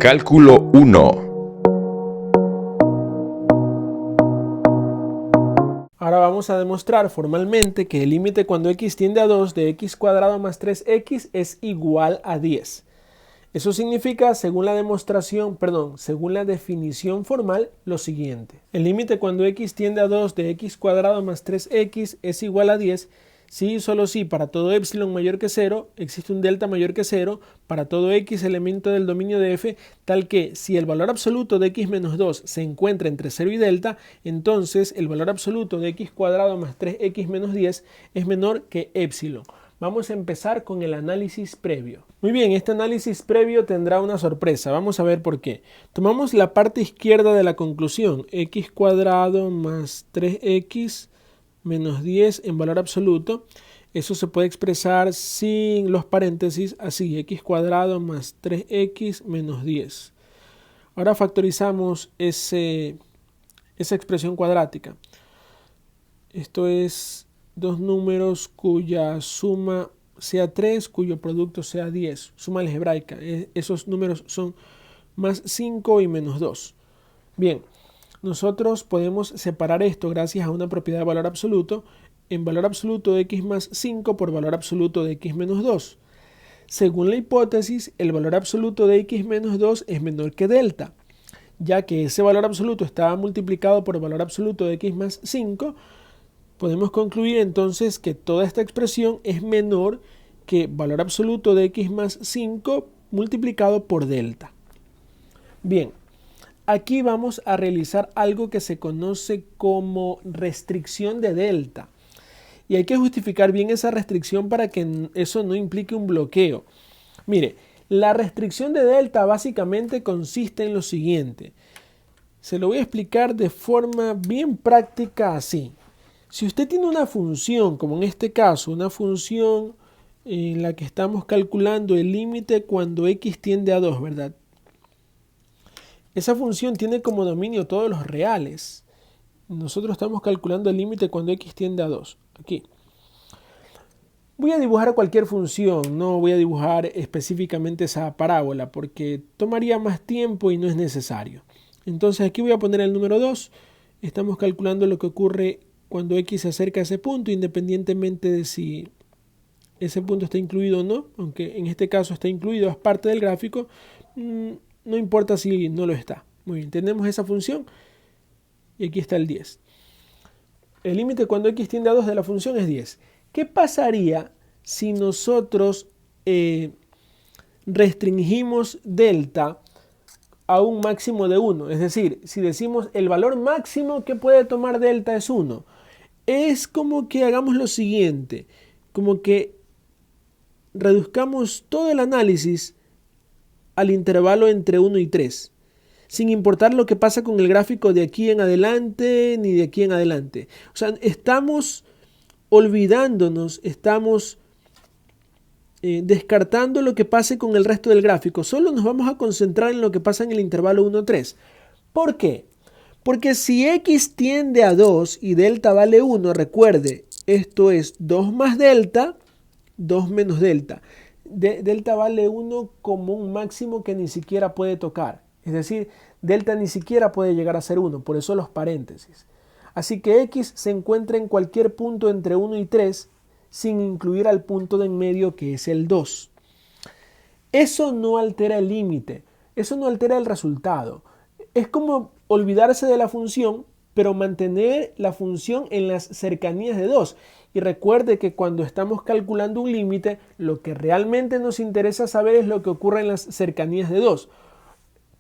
Cálculo 1. Ahora vamos a demostrar formalmente que el límite cuando x tiende a 2 de x cuadrado más 3x es igual a 10. Eso significa, según la definición formal, lo siguiente. El límite cuando x tiende a 2 de x cuadrado más 3x es igual a 10 si y solo si para todo epsilon mayor que 0 existe un delta mayor que 0 para todo x elemento del dominio de f, tal que si el valor absoluto de x menos 2 se encuentra entre 0 y delta, entonces el valor absoluto de x cuadrado más 3x menos 10 es menor que epsilon. Vamos a empezar con el análisis previo. Muy bien, este análisis previo tendrá una sorpresa. Vamos a ver por qué. Tomamos la parte izquierda de la conclusión, x cuadrado más 3x menos 10 en valor absoluto. Eso se puede expresar sin los paréntesis, así, x cuadrado más 3x menos 10. Ahora factorizamos esa expresión cuadrática. Esto es dos números cuya suma sea 3, cuyo producto sea 10. Suma algebraica. Esos números son más 5 y menos 2. Bien, nosotros podemos separar esto gracias a una propiedad de valor absoluto en valor absoluto de x más 5 por valor absoluto de x menos 2. Según la hipótesis, el valor absoluto de x menos 2 es menor que delta, ya que ese valor absoluto estaba multiplicado por el valor absoluto de x más 5. Podemos concluir entonces que toda esta expresión es menor que valor absoluto de x más 5 multiplicado por delta. Bien, aquí vamos a realizar algo que se conoce como restricción de delta. Y hay que justificar bien esa restricción para que eso no implique un bloqueo. Mire, la restricción de delta básicamente consiste en lo siguiente. Se lo voy a explicar de forma bien práctica así. Si usted tiene una función, como en este caso, una función en la que estamos calculando el límite cuando x tiende a 2, ¿verdad? Esa función tiene como dominio todos los reales. Nosotros estamos calculando el límite cuando x tiende a 2. Aquí. Voy a dibujar cualquier función, no voy a dibujar específicamente esa parábola porque tomaría más tiempo y no es necesario. Entonces aquí voy a poner el número 2. Estamos calculando lo que ocurre cuando x se acerca a ese punto, independientemente de si ese punto está incluido o no, aunque en este caso está incluido, es parte del gráfico, no importa si no lo está. Muy bien, tenemos esa función y aquí está el 10. El límite cuando x tiende a 2 de la función es 10. ¿Qué pasaría si nosotros restringimos delta a un máximo de 1? Es decir, si decimos el valor máximo que puede tomar delta es 1. Es como que hagamos lo siguiente, como que reduzcamos todo el análisis al intervalo entre 1 y 3, sin importar lo que pasa con el gráfico de aquí en adelante ni de aquí en adelante. O sea, estamos olvidándonos, estamos descartando lo que pase con el resto del gráfico. Solo nos vamos a concentrar en lo que pasa en el intervalo 1-3. ¿Por qué? Porque si x tiende a 2 y delta vale 1, recuerde, esto es 2 más delta, 2 menos delta. Delta vale 1 como un máximo que ni siquiera puede tocar. Es decir, delta ni siquiera puede llegar a ser 1, por eso los paréntesis. Así que x se encuentra en cualquier punto entre 1 y 3 sin incluir al punto de en medio que es el 2. Eso no altera el límite, eso no altera el resultado. Es como olvidarse de la función, pero mantener la función en las cercanías de 2. Y recuerde que cuando estamos calculando un límite, lo que realmente nos interesa saber es lo que ocurre en las cercanías de 2.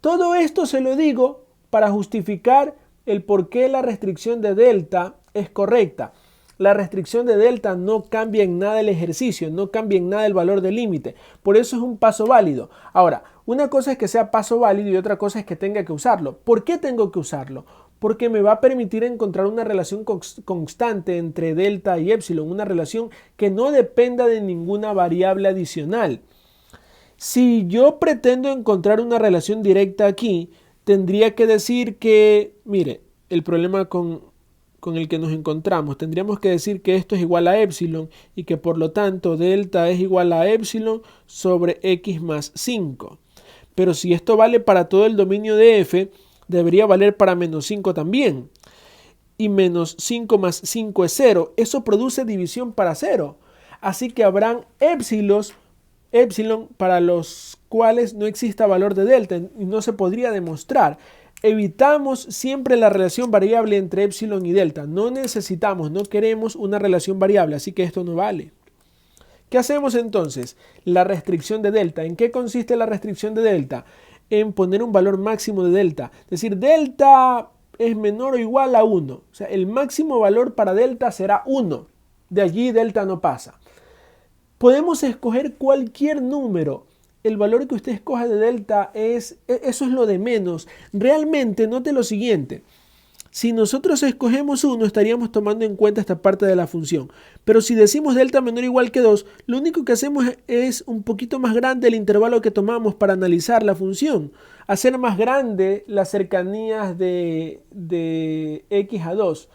Todo esto se lo digo para justificar el por qué la restricción de delta es correcta. La restricción de delta no cambia en nada el ejercicio, no cambia en nada el valor del límite. Por eso es un paso válido. Ahora, una cosa es que sea paso válido y otra cosa es que tenga que usarlo. ¿Por qué tengo que usarlo? Porque me va a permitir encontrar una relación constante entre delta y epsilon, una relación que no dependa de ninguna variable adicional. Si yo pretendo encontrar una relación directa aquí, tendría que decir que, mire, el problema con el que nos encontramos, tendríamos que decir que esto es igual a epsilon y que por lo tanto delta es igual a epsilon sobre x más 5. Pero si esto vale para todo el dominio de f, debería valer para menos 5 también. Y menos 5 más 5 es 0. Eso produce división para 0. Así que habrán épsilon para los cuales no exista valor de delta y no se podría demostrar. Evitamos siempre la relación variable entre épsilon y delta. No necesitamos, no queremos una relación variable, así que esto no vale. ¿Qué hacemos entonces? La restricción de delta. ¿En qué consiste la restricción de delta? En poner un valor máximo de delta. Es decir, delta es menor o igual a 1. O sea, el máximo valor para delta será 1. De allí delta no pasa. Podemos escoger cualquier número. El valor que usted escoja de delta eso es lo de menos. Realmente note lo siguiente. Si nosotros escogemos 1, estaríamos tomando en cuenta esta parte de la función. Pero si decimos delta menor o igual que 2, lo único que hacemos es un poquito más grande el intervalo que tomamos para analizar la función. Hacer más grande las cercanías de x a 2.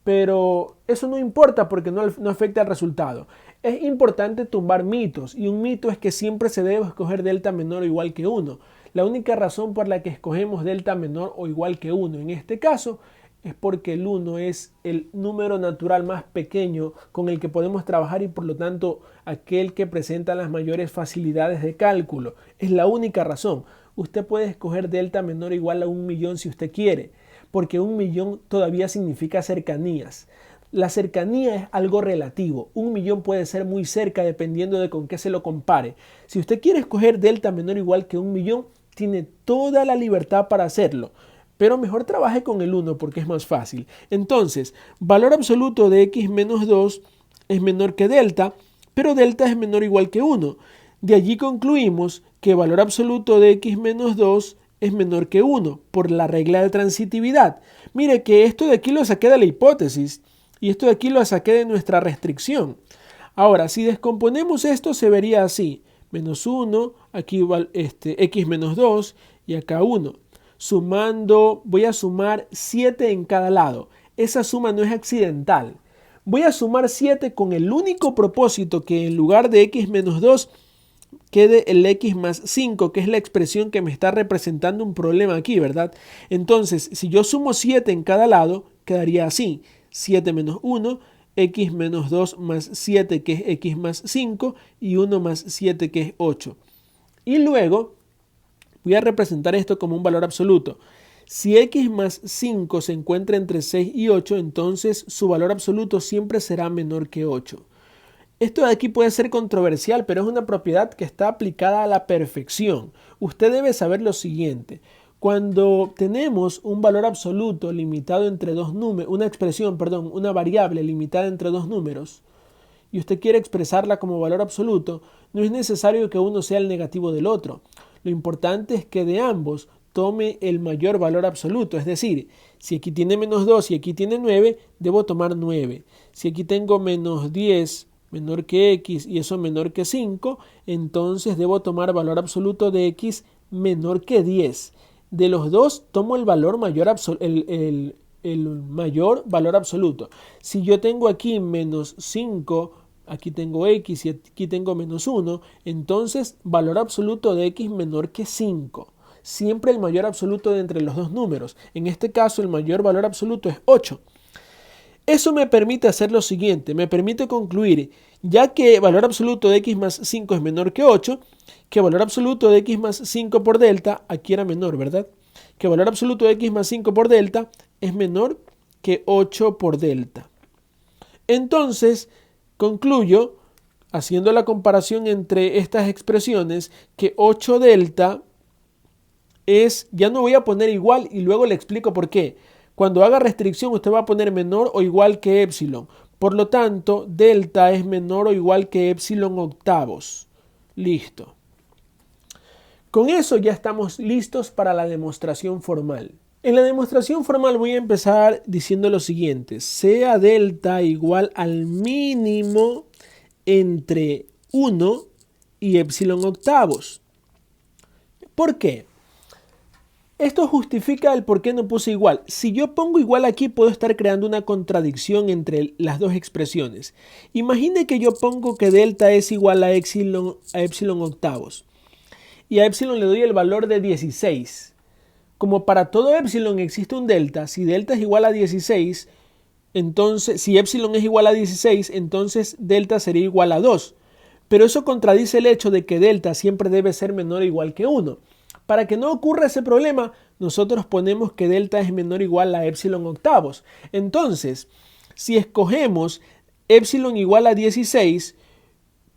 Pero eso no importa porque no afecta al resultado. Es importante tumbar mitos, y un mito es que siempre se debe escoger delta menor o igual que 1. La única razón por la que escogemos delta menor o igual que 1 en este caso es porque el 1 es el número natural más pequeño con el que podemos trabajar y por lo tanto aquel que presenta las mayores facilidades de cálculo. Es la única razón. Usted puede escoger delta menor o igual a 1.000.000 si usted quiere, porque 1.000.000 todavía significa cercanías. La cercanía es algo relativo. 1.000.000 puede ser muy cerca dependiendo de con qué se lo compare. Si usted quiere escoger delta menor o igual que 1.000.000, tiene toda la libertad para hacerlo. Pero mejor trabaje con el 1 porque es más fácil. Entonces, valor absoluto de x menos 2 es menor que delta, pero delta es menor o igual que 1. De allí concluimos que valor absoluto de x menos 2 es menor que 1 por la regla de transitividad. Mire que esto de aquí lo saqué de la hipótesis. Y esto de aquí lo saqué de nuestra restricción. Ahora, si descomponemos esto, se vería así. Menos 1, aquí va x menos 2 y acá 1. Sumando, voy a sumar 7 en cada lado. Esa suma no es accidental. Voy a sumar 7 con el único propósito que en lugar de x menos 2 quede el x más 5, que es la expresión que me está representando un problema aquí, ¿verdad? Entonces, si yo sumo 7 en cada lado, quedaría así. 7 menos 1, x menos 2 más 7 que es x más 5 y 1 más 7 que es 8. Y luego voy a representar esto como un valor absoluto. Si x más 5 se encuentra entre 6 y 8, entonces su valor absoluto siempre será menor que 8. Esto de aquí puede ser controversial, pero es una propiedad que está aplicada a la perfección. Usted debe saber lo siguiente. Cuando tenemos un valor absoluto limitado entre dos números, una variable limitada entre dos números, y usted quiere expresarla como valor absoluto, no es necesario que uno sea el negativo del otro. Lo importante es que de ambos tome el mayor valor absoluto. Es decir, si aquí tiene menos 2 y aquí tiene 9, debo tomar 9. Si aquí tengo menos 10 menor que x y eso menor que 5, entonces debo tomar valor absoluto de x menor que 10. De los dos tomo el valor mayor el mayor valor absoluto. Si yo tengo aquí menos 5, aquí tengo x y aquí tengo menos 1, entonces valor absoluto de x menor que 5. Siempre el mayor absoluto de entre los dos números. En este caso el mayor valor absoluto es 8. Eso me permite hacer lo siguiente, me permite concluir, ya que valor absoluto de x más 5 es menor que 8, que valor absoluto de x más 5 por delta, aquí era menor, ¿verdad? Que valor absoluto de x más 5 por delta es menor que 8 por delta. Entonces, concluyo, haciendo la comparación entre estas expresiones, que 8 delta es, ya no voy a poner igual y luego le explico por qué. Cuando haga restricción usted va a poner menor o igual que épsilon. Por lo tanto, delta es menor o igual que épsilon octavos. Listo. Con eso ya estamos listos para la demostración formal. En la demostración formal voy a empezar diciendo lo siguiente. Sea delta igual al mínimo entre 1 y épsilon octavos. ¿Por qué? Esto justifica el por qué no puse igual. Si yo pongo igual aquí, puedo estar creando una contradicción entre las dos expresiones. Imagine que yo pongo que delta es igual a épsilon octavos. y a epsilon le doy el valor de 16. Como para todo epsilon existe un delta, si delta es igual a 16, entonces si epsilon es igual a 16, entonces delta sería igual a 2. Pero eso contradice el hecho de que delta siempre debe ser menor o igual que 1. Para que no ocurra ese problema, nosotros ponemos que delta es menor o igual a epsilon octavos. Entonces, si escogemos epsilon igual a 16,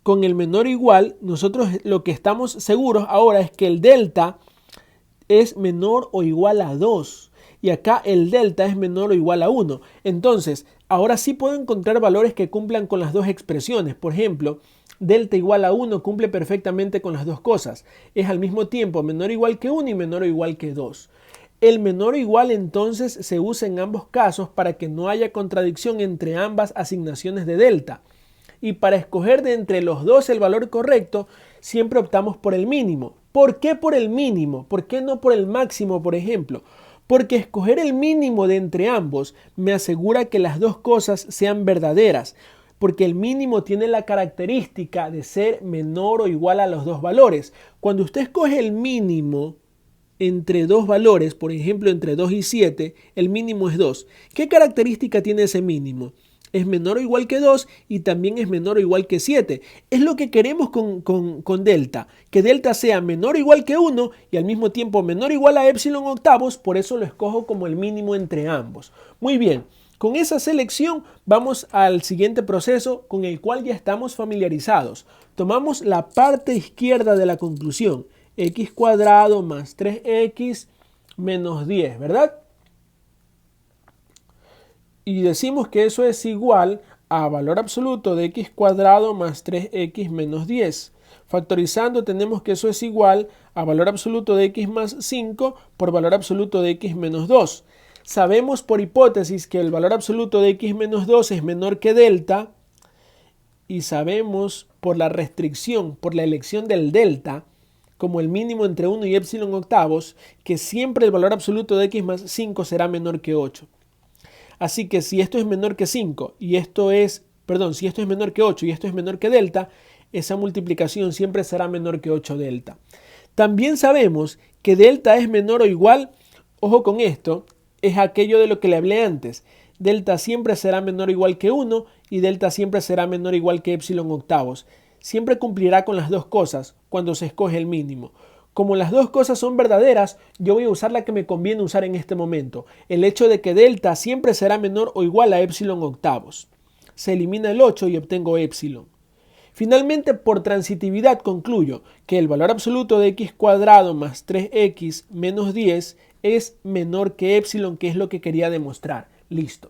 con el menor o igual, nosotros lo que estamos seguros ahora es que el delta es menor o igual a 2 y acá el delta es menor o igual a 1. Entonces, ahora sí puedo encontrar valores que cumplan con las dos expresiones. Por ejemplo, delta igual a 1 cumple perfectamente con las dos cosas. Es al mismo tiempo menor o igual que 1 y menor o igual que 2. El menor o igual entonces se usa en ambos casos para que no haya contradicción entre ambas asignaciones de delta. Y para escoger de entre los dos el valor correcto, siempre optamos por el mínimo. ¿Por qué por el mínimo? ¿Por qué no por el máximo, por ejemplo? Porque escoger el mínimo de entre ambos me asegura que las dos cosas sean verdaderas, porque el mínimo tiene la característica de ser menor o igual a los dos valores. Cuando usted escoge el mínimo entre dos valores, por ejemplo entre 2 y 7, el mínimo es 2. ¿Qué característica tiene ese mínimo? Es menor o igual que 2 y también es menor o igual que 7. Es lo que queremos con delta, que delta sea menor o igual que 1 y al mismo tiempo menor o igual a epsilon octavos, por eso lo escojo como el mínimo entre ambos. Muy bien, con esa selección vamos al siguiente proceso con el cual ya estamos familiarizados. Tomamos la parte izquierda de la conclusión, x cuadrado más 3x menos 10, ¿verdad? Y decimos que eso es igual a valor absoluto de x cuadrado más 3x menos 10. Factorizando tenemos que eso es igual a valor absoluto de x más 5 por valor absoluto de x menos 2. Sabemos por hipótesis que el valor absoluto de x menos 2 es menor que delta y sabemos por la restricción, por la elección del delta, como el mínimo entre 1 y epsilon octavos, que siempre el valor absoluto de x más 5 será menor que 8. Así que si esto es menor que 5 y esto es, si esto es menor que 8 y esto es menor que delta, esa multiplicación siempre será menor que 8 delta. También sabemos que delta es menor o igual, ojo con esto, es aquello de lo que le hablé antes. Delta siempre será menor o igual que 1 y delta siempre será menor o igual que epsilon octavos. Siempre cumplirá con las dos cosas cuando se escoge el mínimo. Como las dos cosas son verdaderas, yo voy a usar la que me conviene usar en este momento. El hecho de que delta siempre será menor o igual a epsilon octavos. Se elimina el 8 y obtengo epsilon. Finalmente, por transitividad concluyo que el valor absoluto de x cuadrado más 3x menos 10 es menor que epsilon, que es lo que quería demostrar. Listo.